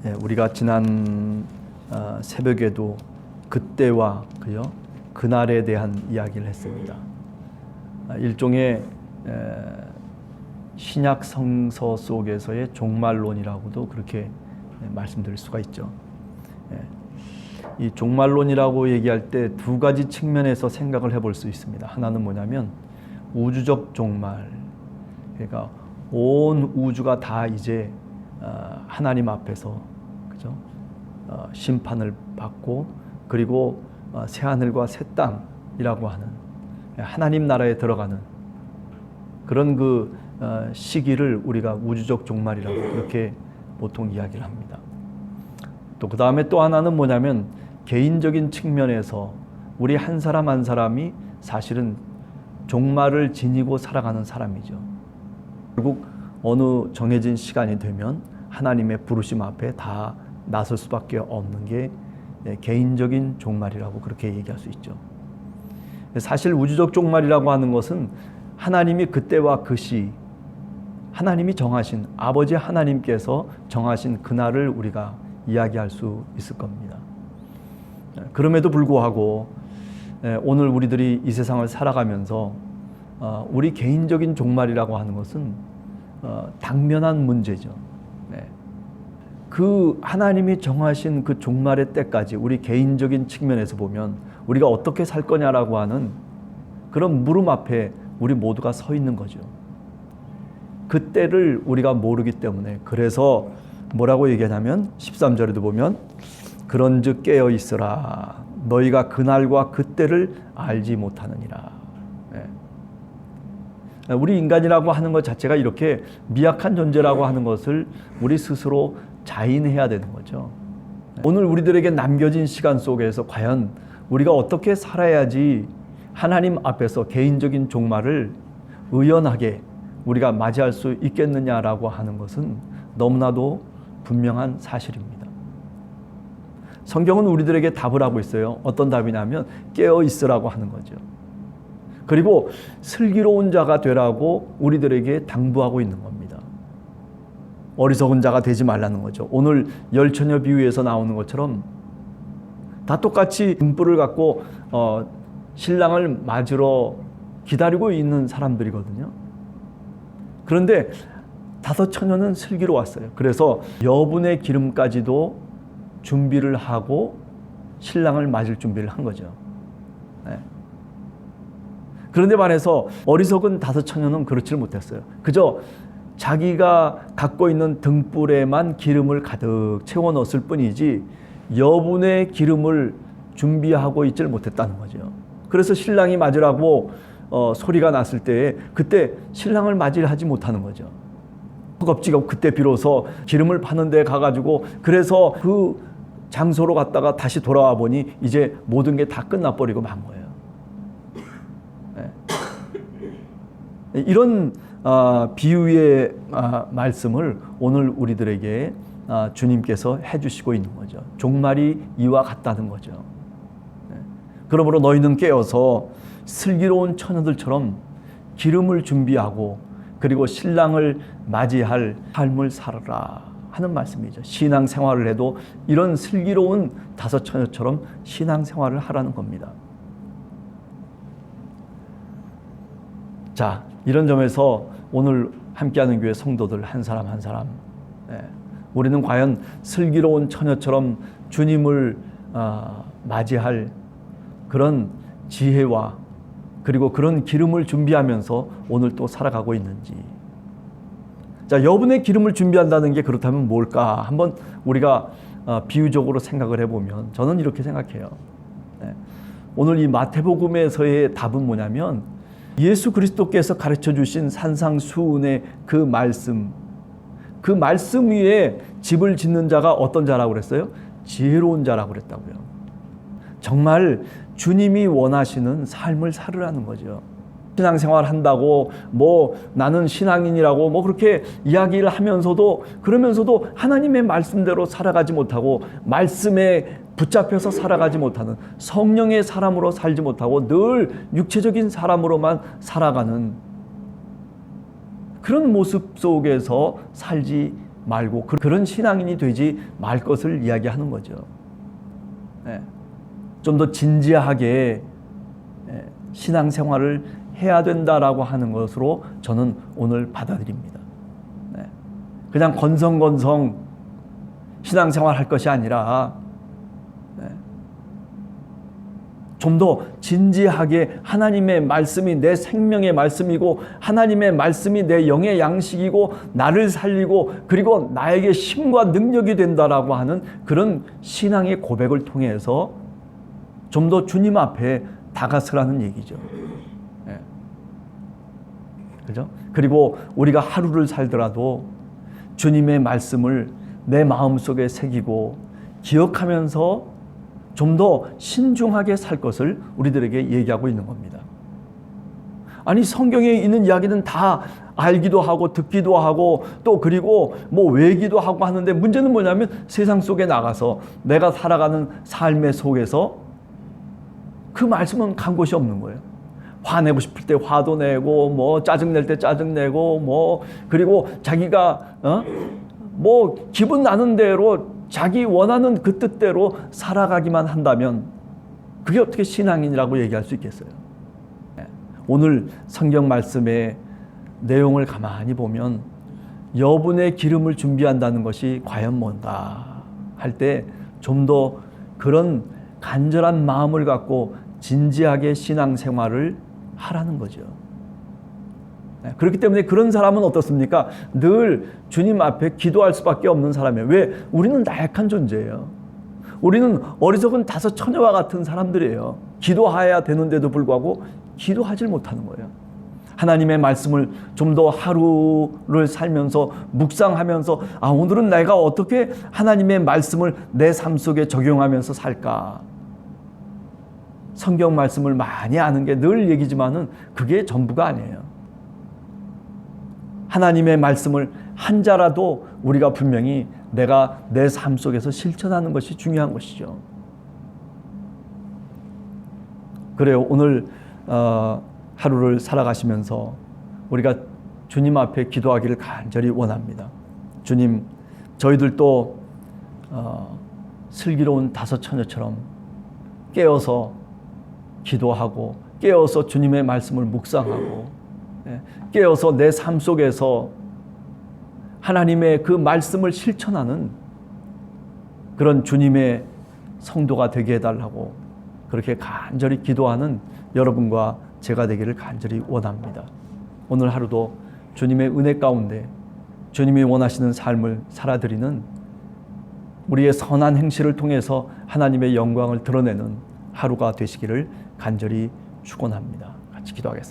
우리가 지난 새벽에도 그때와 그날에 대한 이야기를 했습니다. 일종의 신약 성서 속에서의 종말론이라고도 그렇게 말씀드릴 수가 있죠. 이 종말론이라고 얘기할 때 두 가지 측면에서 생각을 해볼 수 있습니다. 하나는 뭐냐면 우주적 종말, 그러니까 온 우주가 다 이제 하나님 앞에서 심판을 받고, 그리고 새하늘과 새 땅이라고 하는 하나님 나라에 들어가는 그런 시기를 우리가 우주적 종말이라고 그렇게 보통 이야기를 합니다. 또 그 다음에 또 하나는 뭐냐면 개인적인 측면에서 우리 한 사람 한 사람이 사실은 종말을 지니고 살아가는 사람이죠. 결국 어느 정해진 시간이 되면 하나님의 부르심 앞에 다 나설 수밖에 없는 게 개인적인 종말이라고 그렇게 얘기할 수 있죠. 사실 우주적 종말이라고 하는 것은 하나님이 그때와 그 시, 하나님이 정하신, 아버지 하나님께서 정하신 그날을 우리가 이야기할 수 있을 겁니다. 그럼에도 불구하고 오늘 우리들이 이 세상을 살아가면서 우리 개인적인 종말이라고 하는 것은 당면한 문제죠. 그 하나님이 정하신 그 종말의 때까지 우리 개인적인 측면에서 보면 우리가 어떻게 살 거냐라고 하는 그런 물음 앞에 우리 모두가 서 있는 거죠. 그 때를 우리가 모르기 때문에, 그래서 뭐라고 얘기하냐면 13절에도 보면 그런즉 깨어 있으라 너희가 그날과 그때를 알지 못하느니라. 우리 인간이라고 하는 것 자체가 이렇게 미약한 존재라고 하는 것을 우리 스스로 자인해야 되는 거죠. 오늘 우리들에게 남겨진 시간 속에서 과연 우리가 어떻게 살아야지 하나님 앞에서 개인적인 종말을 의연하게 우리가 맞이할 수 있겠느냐라고 하는 것은 너무나도 분명한 사실입니다. 성경은 우리들에게 답을 하고 있어요. 어떤 답이냐면 깨어 있으라고 하는 거죠. 그리고 슬기로운 자가 되라고 우리들에게 당부하고 있는 겁니다. 어리석은 자가 되지 말라는 거죠. 오늘 열처녀 비유에서 나오는 것처럼 다 똑같이 등불을 갖고 신랑을 맞으러 기다리고 있는 사람들이거든요. 그런데 다섯 처녀는 슬기로웠어요. 그래서 여분의 기름까지도 준비를 하고 신랑을 맞을 준비를 한 거죠. 그런데 반해서 어리석은 다섯 처녀는 그렇지를 못했어요. 그저 자기가 갖고 있는 등불에만 기름을 가득 채워 넣었을 뿐이지 여분의 기름을 준비하고 있지를 못했다는 거죠. 그래서 신랑이 맞으라고 소리가 났을 때 그때 신랑을 맞이하지 못하는 거죠. 허겁지겁 그때 비로소 기름을 파는 데 가가지고, 그래서 그 장소로 갔다가 다시 돌아와 보니 이제 모든 게 다 끝나버리고 만 거예요. 이런 비유의 말씀을 오늘 우리들에게 주님께서 해주시고 있는 거죠. 종말이 이와 같다는 거죠. 그러므로 너희는 깨어서 슬기로운 처녀들처럼 기름을 준비하고 그리고 신랑을 맞이할 삶을 살아라 하는 말씀이죠. 신앙생활을 해도 이런 슬기로운 다섯 처녀처럼 신앙생활을 하라는 겁니다. 자, 이런 점에서 오늘 함께하는 교회 성도들 한 사람 한 사람, 우리는 과연 슬기로운 처녀처럼 주님을 맞이할 그런 지혜와 그리고 그런 기름을 준비하면서 오늘 또 살아가고 있는지. 자, 여분의 기름을 준비한다는 게 그렇다면 뭘까? 한번 우리가 비유적으로 생각을 해보면 저는 이렇게 생각해요. 오늘 이 마태복음에서의 답은 뭐냐면 예수 그리스도께서 가르쳐 주신 산상수훈의 그 말씀 위에 집을 짓는 자가 어떤 자라고 그랬어요? 지혜로운 자라고 그랬다고요. 정말 주님이 원하시는 삶을 살으라는 거죠. 신앙생활 한다고 나는 신앙인이라고 그렇게 이야기를 하면서도, 그러면서도 하나님의 말씀대로 살아가지 못하고 말씀에 붙잡혀서 살아가지 못하는, 성령의 사람으로 살지 못하고 늘 육체적인 사람으로만 살아가는 그런 모습 속에서 살지 말고 그런 신앙인이 되지 말 것을 이야기하는 거죠. 좀 더 진지하게 신앙생활을 해야 된다라고 하는 것으로 저는 오늘 받아들입니다. 그냥 건성건성 신앙생활 할 것이 아니라 좀 더 진지하게 하나님의 말씀이 내 생명의 말씀이고 하나님의 말씀이 내 영의 양식이고 나를 살리고 그리고 나에게 힘과 능력이 된다라고 하는 그런 신앙의 고백을 통해서 좀 더 주님 앞에 다가서라는 얘기죠. 그죠? 그리고 우리가 하루를 살더라도 주님의 말씀을 내 마음속에 새기고 기억하면서 좀 더 신중하게 살 것을 우리들에게 얘기하고 있는 겁니다. 아니 성경에 있는 이야기는 다 알기도 하고 듣기도 하고 또 그리고 뭐 외기도 하고 하는데 문제는 뭐냐면 세상 속에 나가서 내가 살아가는 삶의 속에서 그 말씀은 간 곳이 없는 거예요. 화내고 싶을 때 화도 내고 뭐 짜증낼 때 짜증내고 뭐 그리고 자기가 뭐 기분 나는 대로 자기 원하는 그 뜻대로 살아가기만 한다면 그게 어떻게 신앙인이라고 얘기할 수 있겠어요? 오늘 성경 말씀의 내용을 가만히 보면 여분의 기름을 준비한다는 것이 과연 뭔가 할 때 좀 더 그런 간절한 마음을 갖고 진지하게 신앙생활을 하라는 거죠. 그렇기 때문에 그런 사람은 어떻습니까? 늘 주님 앞에 기도할 수밖에 없는 사람이에요. 왜? 우리는 나약한 존재예요. 우리는 어리석은 다섯 처녀와 같은 사람들이에요. 기도해야 되는데도 불구하고 기도하질 못하는 거예요. 하나님의 말씀을 좀 더 하루를 살면서 묵상하면서 오늘은 내가 어떻게 하나님의 말씀을 내 삶 속에 적용하면서 살까? 성경 말씀을 많이 아는 게 늘 얘기지만은 그게 전부가 아니에요. 하나님의 말씀을 한 자라도 우리가 분명히 내가 내 삶 속에서 실천하는 것이 중요한 것이죠. 그래요. 오늘 하루를 살아가시면서 우리가 주님 앞에 기도하기를 간절히 원합니다. 주님, 저희들도 슬기로운 다섯 처녀처럼 깨어서 기도하고 깨어서 주님의 말씀을 묵상하고 깨어서 내 삶 속에서 하나님의 그 말씀을 실천하는 그런 주님의 성도가 되게 해달라고 그렇게 간절히 기도하는 여러분과 제가 되기를 간절히 원합니다. 오늘 하루도 주님의 은혜 가운데 주님이 원하시는 삶을 살아드리는 우리의 선한 행실을 통해서 하나님의 영광을 드러내는 하루가 되시기를 간절히 축원합니다. 같이 기도하겠습니다.